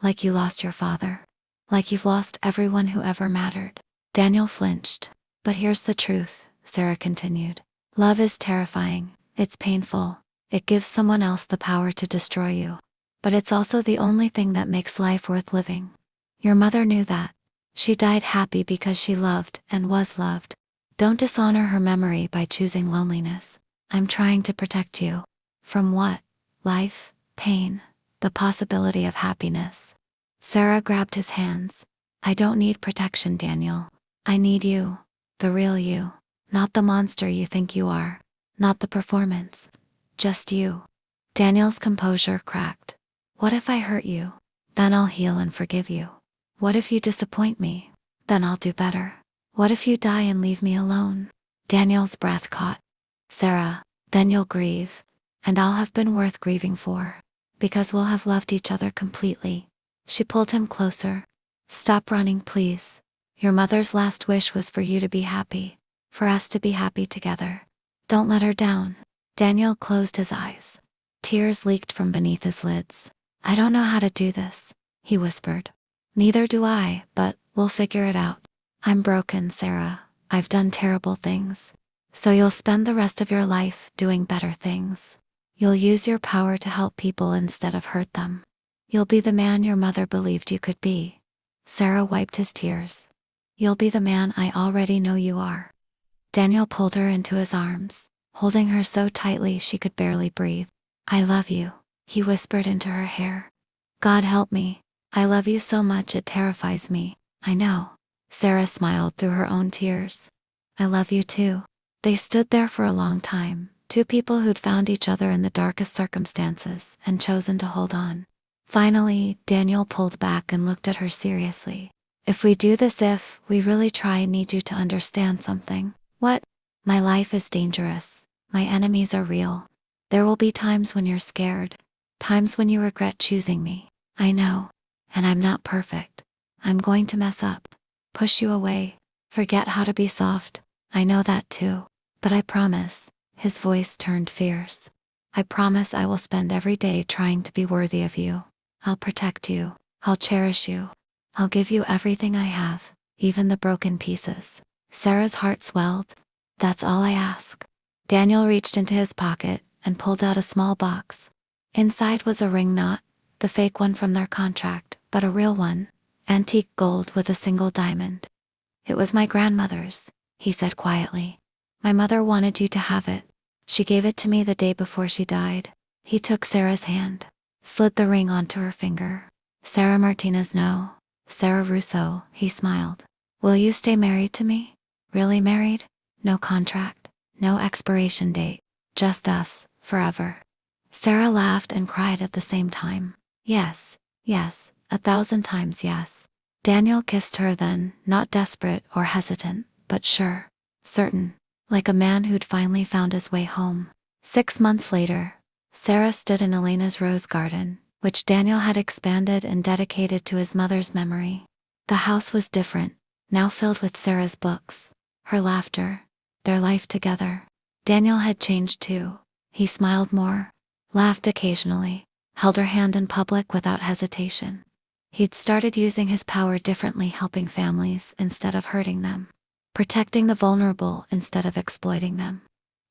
Like you lost your father. Like you've lost everyone who ever mattered. Daniel flinched. But here's the truth, Sarah continued. Love is terrifying. It's painful. It gives someone else the power to destroy you. But it's also the only thing that makes life worth living. Your mother knew that. She died happy because she loved and was loved. Don't dishonor her memory by choosing loneliness. I'm trying to protect you. From what? Life, pain, the possibility of happiness. Sarah grabbed his hands. I don't need protection, Daniel. I need you. The real you. Not the monster you think you are. Not the performance. Just you. Daniel's composure cracked. What if I hurt you? Then I'll heal and forgive you. What if you disappoint me? Then I'll do better. What if you die and leave me alone? Daniel's breath caught. Sarah, then you'll grieve. And I'll have been worth grieving for. Because we'll have loved each other completely. She pulled him closer. Stop running, please. Your mother's last wish was for you to be happy. For us to be happy together. Don't let her down. Daniel closed his eyes. Tears leaked from beneath his lids. I don't know how to do this, he whispered. Neither do I, but we'll figure it out. I'm broken, Sarah. I've done terrible things. So you'll spend the rest of your life doing better things. You'll use your power to help people instead of hurt them. You'll be the man your mother believed you could be. Sarah wiped his tears. You'll be the man I already know you are. Daniel pulled her into his arms, holding her so tightly she could barely breathe. I love you, he whispered into her hair. God help me. I love you so much it terrifies me. I know. Sarah smiled through her own tears. I love you too. They stood there for a long time, two people who'd found each other in the darkest circumstances and chosen to hold on. Finally, Daniel pulled back and looked at her seriously. If we do this, if we really try, I need you to understand something. What? My life is dangerous. My enemies are real. There will be times when you're scared. Times when you regret choosing me. I know. And I'm not perfect. I'm going to mess up. Push you away. Forget how to be soft. I know that too. But I promise. His voice turned fierce. I promise I will spend every day trying to be worthy of you. I'll protect you. I'll cherish you. I'll give you everything I have, even the broken pieces. Sarah's heart swelled. That's all I ask. Daniel reached into his pocket and pulled out a small box. Inside was a ring, not the fake one from their contract, but a real one, antique gold with a single diamond. It was my grandmother's, he said quietly. My mother wanted you to have it. She gave it to me the day before she died. He took Sarah's hand, slid the ring onto her finger. Sarah Martinez, no. Sarah Russo, he smiled. Will you stay married to me? Really married? No contract, no expiration date. Just us, forever. Sarah laughed and cried at the same time. Yes, yes, 1,000 times yes. Daniel kissed her then, not desperate or hesitant, but sure, certain, like a man who'd finally found his way home. 6 months later, Sarah stood in Elena's rose garden, which Daniel had expanded and dedicated to his mother's memory. The house was different, now filled with Sarah's books, her laughter, their life together. Daniel had changed too. He smiled more, laughed occasionally, held her hand in public without hesitation. He'd started using his power differently, helping families instead of hurting them, protecting the vulnerable instead of exploiting them.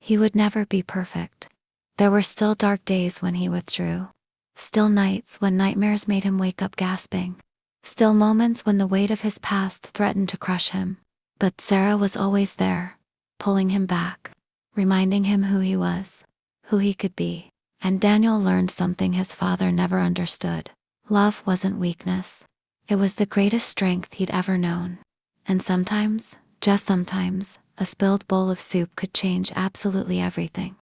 He would never be perfect. There were still dark days when he withdrew. Still nights when nightmares made him wake up gasping. Still moments when the weight of his past threatened to crush him. But Sarah was always there, pulling him back, reminding him who he was, who he could be. And Daniel learned something his father never understood. Love wasn't weakness. It was the greatest strength he'd ever known. And sometimes, just sometimes, a spilled bowl of soup could change absolutely everything.